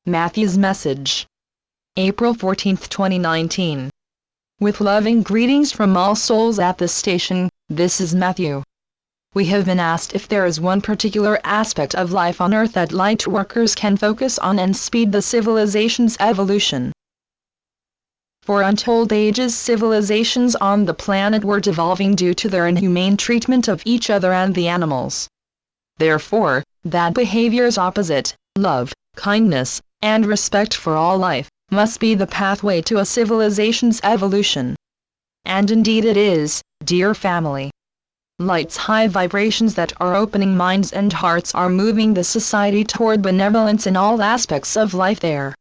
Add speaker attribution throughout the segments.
Speaker 1: Matthew's message. April 14, 2019. With loving greetings from all souls at this station, this is Matthew. We have been asked if there is one particular aspect of life on Earth that light workers can focus on and speed the civilization's evolution. For untold ages, civilizations on the planet were devolving due to their inhumane treatment of each other and the animals. Therefore, that behavior's opposite, love, kindness, and respect for all life, must be the pathway to a civilization's evolution. And indeed it is, dear family. Light's high vibrations that are opening minds and hearts are moving the society toward benevolence in all aspects of life there.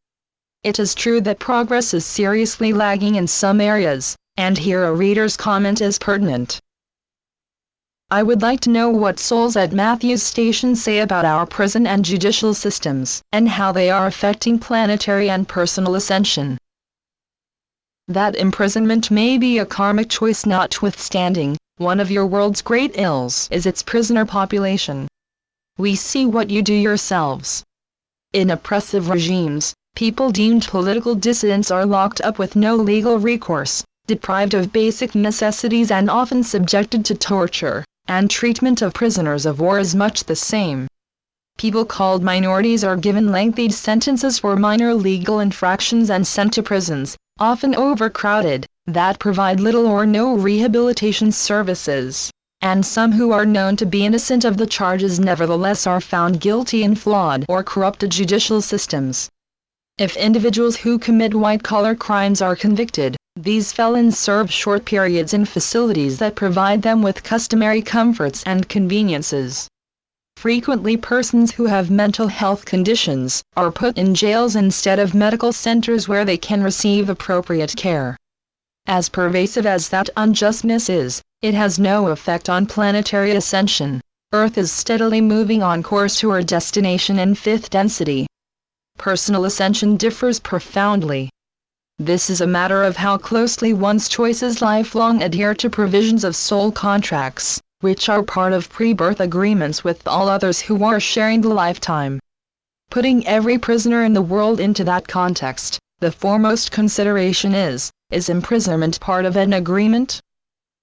Speaker 1: It is true that progress is seriously lagging in some areas, and here a reader's comment is pertinent. I would like to know what souls at Matthew's station say about our prison and judicial systems, and how they are affecting planetary and personal ascension. That imprisonment may be a karmic choice notwithstanding, one of your world's great ills is its prisoner population. We see what you do yourselves. In oppressive regimes, people deemed political dissidents are locked up with no legal recourse, deprived of basic necessities and often subjected to torture, and treatment of prisoners of war is much the same. People called minorities are given lengthy sentences for minor legal infractions and sent to prisons, often overcrowded, that provide little or no rehabilitation services, and some who are known to be innocent of the charges nevertheless are found guilty in flawed or corrupted judicial systems. If individuals who commit white-collar crimes are convicted, these felons serve short periods in facilities that provide them with customary comforts and conveniences. Frequently persons who have mental health conditions are put in jails instead of medical centers where they can receive appropriate care. As pervasive as that unjustness is, it has no effect on planetary ascension. Earth is steadily moving on course to her destination in fifth density. Personal ascension differs profoundly. This is a matter of how closely one's choices lifelong adhere to provisions of soul contracts, which are part of pre-birth agreements with all others who are sharing the lifetime. Putting every prisoner in the world into that context, the foremost consideration is imprisonment part of an agreement?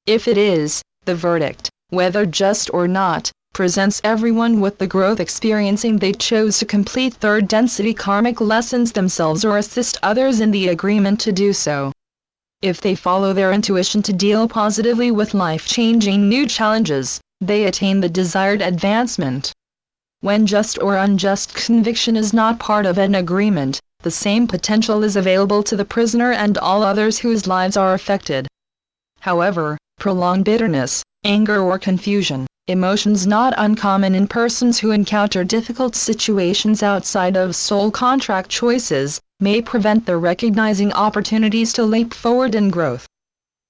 Speaker 1: If it is, the verdict, whether just or not, presents everyone with the growth experiencing they chose to complete third density karmic lessons themselves or assist others in the agreement to do so. If they follow their intuition to deal positively with life-changing new challenges, they attain the desired advancement. When just or unjust conviction is not part of an agreement, the same potential is available to the prisoner and all others whose lives are affected. However, prolonged bitterness, anger or confusion, emotions not uncommon in persons who encounter difficult situations outside of soul contract choices, may prevent their recognizing opportunities to leap forward in growth.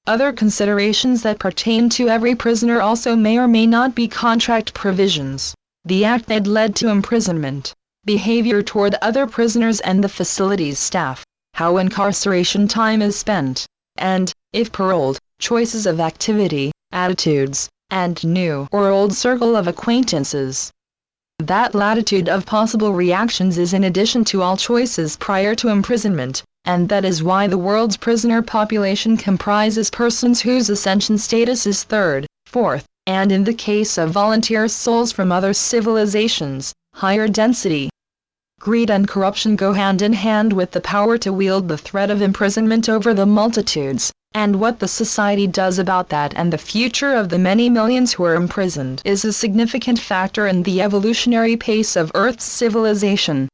Speaker 1: Other considerations that pertain to every prisoner also may or may not be contract provisions, the act that led to imprisonment, behavior toward other prisoners and the facility's staff, how incarceration time is spent, and, if paroled, choices of activity, attitudes, and new or old circle of acquaintances. That latitude of possible reactions is in addition to all choices prior to imprisonment, and that is why the world's prisoner population comprises persons whose ascension status is third, fourth, and in the case of volunteer souls from other civilizations, higher density. Greed and corruption go hand in hand with the power to wield the threat of imprisonment over the multitudes, and what the society does about that and the future of the many millions who are imprisoned is a significant factor in the evolutionary pace of Earth's civilization.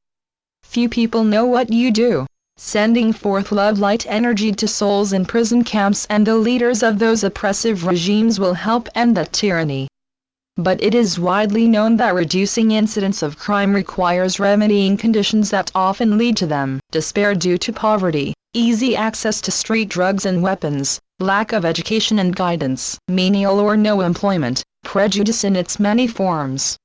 Speaker 1: Few people know what you do, sending forth love light energy to souls in prison camps, and the leaders of those oppressive regimes will help end that tyranny. But it is widely known that reducing incidents of crime requires remedying conditions that often lead to them: despair due to poverty, easy access to street drugs and weapons, lack of education and guidance, menial or no employment, prejudice in its many forms.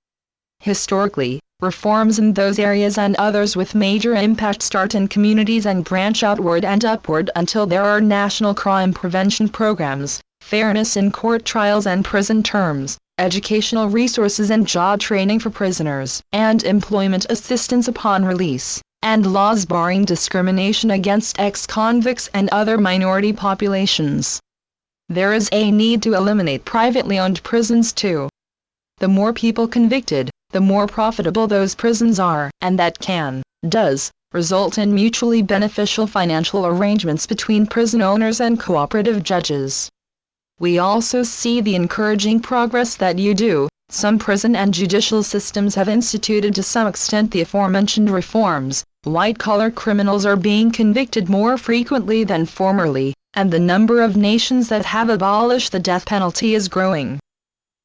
Speaker 1: Historically, reforms in those areas and others with major impact start in communities and branch outward and upward until there are national crime prevention programs, fairness in court trials and prison terms, educational resources and job training for prisoners, and employment assistance upon release. and laws barring discrimination against ex-convicts and other minority populations. There is a need to eliminate privately owned prisons too. The more people convicted, the more profitable those prisons are, and that does, result in mutually beneficial financial arrangements between prison owners and cooperative judges. We also see the encouraging progress that you do. Some prison and judicial systems have instituted to some extent the aforementioned reforms. White-collar criminals are being convicted more frequently than formerly, and the number of nations that have abolished the death penalty is growing.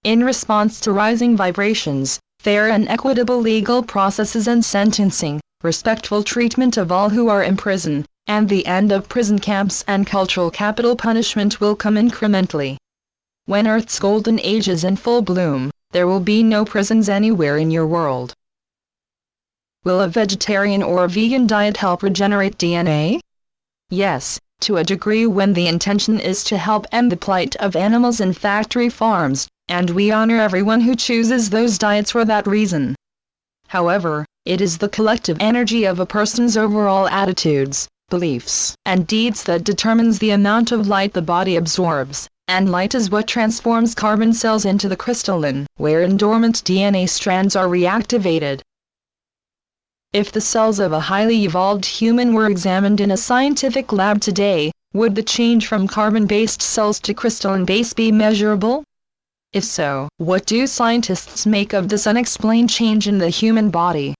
Speaker 1: In response to rising vibrations, fair and equitable legal processes and sentencing, respectful treatment of all who are in prison, and the end of prison camps and cultural capital punishment will come incrementally. When Earth's golden age is in full bloom, there will be no prisons anywhere in your world. Will a vegetarian or vegan diet help regenerate DNA? Yes, to a degree when the intention is to help end the plight of animals in factory farms, and we honor everyone who chooses those diets for that reason. However, it is the collective energy of a person's overall attitudes, beliefs, and deeds that determines the amount of light the body absorbs, and light is what transforms carbon cells into the crystalline, wherein dormant DNA strands are reactivated. If the cells of a highly evolved human were examined in a scientific lab today, would the change from carbon-based cells to crystalline base be measurable? If so, what do scientists make of this unexplained change in the human body?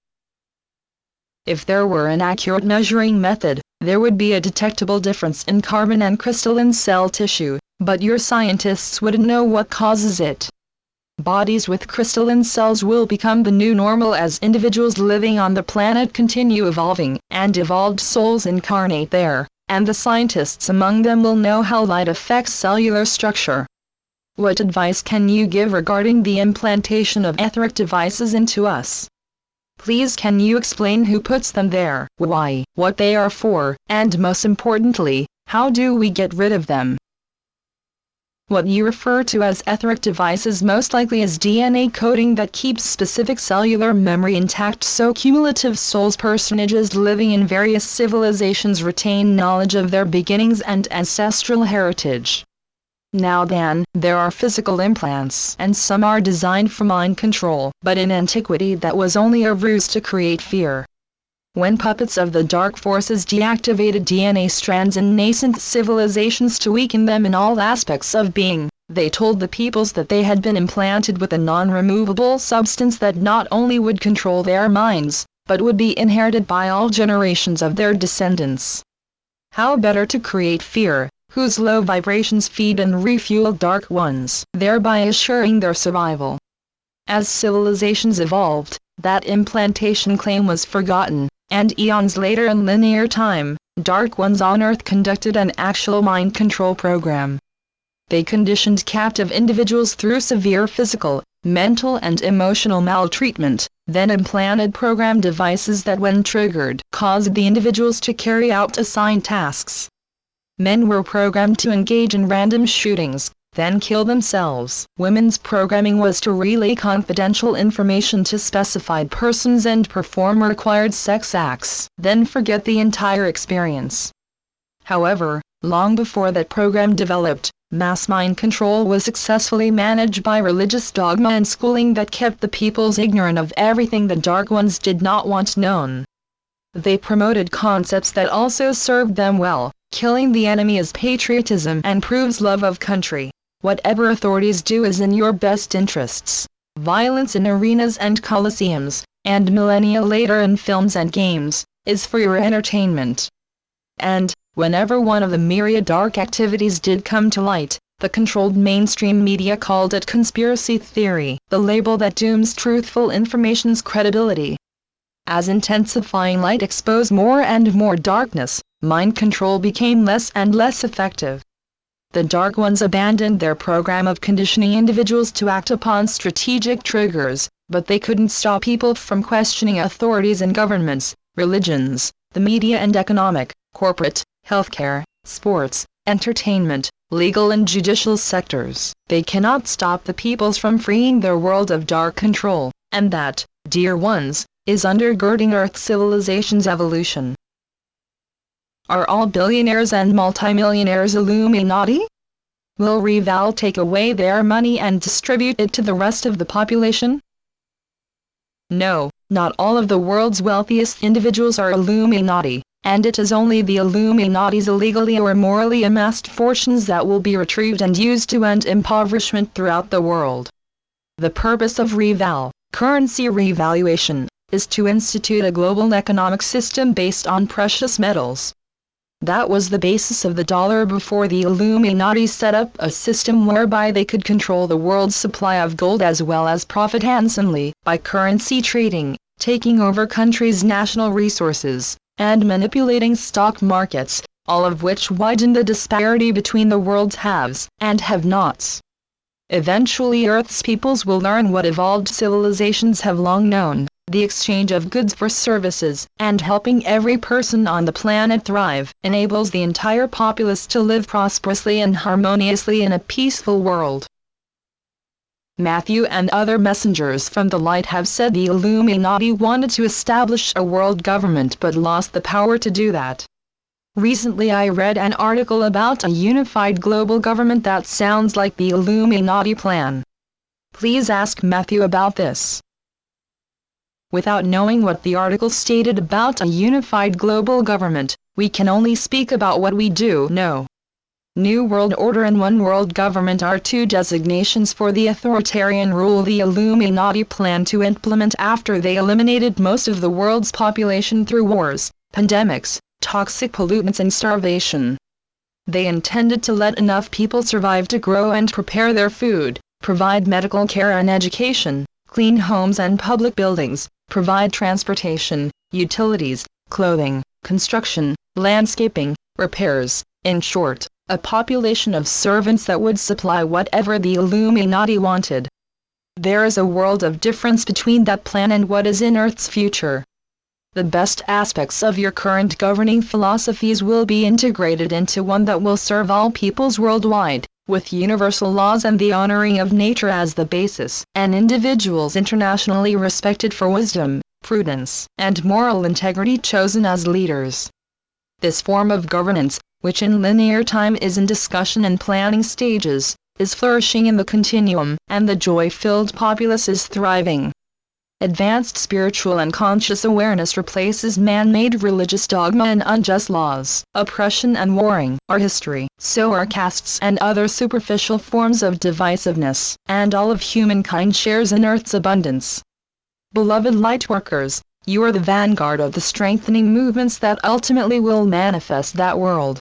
Speaker 1: If there were an accurate measuring method, there would be a detectable difference in carbon and crystalline cell tissue, but your scientists wouldn't know what causes it. Bodies with crystalline cells will become the new normal as individuals living on the planet continue evolving, and evolved souls incarnate there, and the scientists among them will know how light affects cellular structure. What advice can you give regarding the implantation of etheric devices into us? Please can you explain who puts them there, why, what they are for, and most importantly, how do we get rid of them? What you refer to as etheric devices most likely is DNA coding that keeps specific cellular memory intact so cumulative souls personages living in various civilizations retain knowledge of their beginnings and ancestral heritage. Now then, there are physical implants, and some are designed for mind control, but in antiquity that was only a ruse to create fear. When puppets of the dark forces deactivated DNA strands in nascent civilizations to weaken them in all aspects of being, they told the peoples that they had been implanted with a non-removable substance that not only would control their minds, but would be inherited by all generations of their descendants. How better to create fear, whose low vibrations feed and refuel dark ones, thereby assuring their survival. As civilizations evolved, that implantation claim was forgotten, and eons later in linear time, dark ones on Earth conducted an actual mind control program. They conditioned captive individuals through severe physical, mental and emotional maltreatment, then implanted program devices that when triggered, caused the individuals to carry out assigned tasks. Men were programmed to engage in random shootings, then kill themselves. Women's programming was to relay confidential information to specified persons and perform required sex acts, then forget the entire experience. However, long before that program developed, mass mind control was successfully managed by religious dogma and schooling that kept the peoples ignorant of everything the Dark Ones did not want known. They promoted concepts that also served them well. Killing the enemy is patriotism and proves love of country. Whatever authorities do is in your best interests. Violence in arenas and coliseums, and millennia later in films and games, is for your entertainment. And, whenever one of the myriad dark activities did come to light, the controlled mainstream media called it conspiracy theory, the label that dooms truthful information's credibility. As intensifying light exposed more and more darkness, mind control became less and less effective. The Dark Ones abandoned their program of conditioning individuals to act upon strategic triggers, but they couldn't stop people from questioning authorities and governments, religions, the media and economic, corporate, healthcare, sports, entertainment, legal and judicial sectors. They cannot stop the peoples from freeing their world of dark control, and that, dear ones, is undergirding Earth civilization's evolution. Are all billionaires and multimillionaires Illuminati? Will Reval take away their money and distribute it to the rest of the population? No, not all of the world's wealthiest individuals are Illuminati, and it is only the Illuminati's illegally or morally amassed fortunes that will be retrieved and used to end impoverishment throughout the world. The purpose of Reval, currency revaluation, is to institute a global economic system based on precious metals. That was the basis of the dollar before the Illuminati set up a system whereby they could control the world's supply of gold as well as profit handsomely by currency trading, taking over countries' national resources, and manipulating stock markets, all of which widened the disparity between the world's haves and have-nots. Eventually Earth's peoples will learn what evolved civilizations have long known, the exchange of goods for services, and helping every person on the planet thrive, enables the entire populace to live prosperously and harmoniously in a peaceful world. Matthew and other messengers from the light have said the Illuminati wanted to establish a world government but lost the power to do that. Recently I read an article about a unified global government that sounds like the Illuminati plan. Please ask Matthew about this. Without knowing what the article stated about a unified global government, we can only speak about what we do know. New World Order and One World Government are two designations for the authoritarian rule the Illuminati plan to implement after they eliminated most of the world's population through wars, pandemics, toxic pollutants and starvation. They intended to let enough people survive to grow and prepare their food, provide medical care and education, clean homes and public buildings, provide transportation, utilities, clothing, construction, landscaping, repairs, in short, a population of servants that would supply whatever the Illuminati wanted. There is a world of difference between that plan and what is in Earth's future. The best aspects of your current governing philosophies will be integrated into one that will serve all peoples worldwide, with universal laws and the honoring of nature as the basis, and individuals internationally respected for wisdom, prudence, and moral integrity chosen as leaders. This form of governance, which in linear time is in discussion and planning stages, is flourishing in the continuum, and the joy-filled populace is thriving. Advanced spiritual and conscious awareness replaces man-made religious dogma and unjust laws. Oppression and warring are history, so are castes and other superficial forms of divisiveness, and all of humankind shares in Earth's abundance. Beloved lightworkers, you are the vanguard of the strengthening movements that ultimately will manifest that world.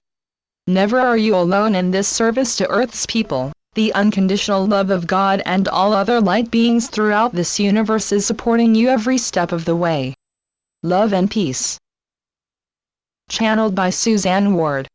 Speaker 1: Never are you alone in this service to Earth's people. The unconditional love of God and all other light beings throughout this universe is supporting you every step of the way. Love and peace. Channeled by Suzanne Ward.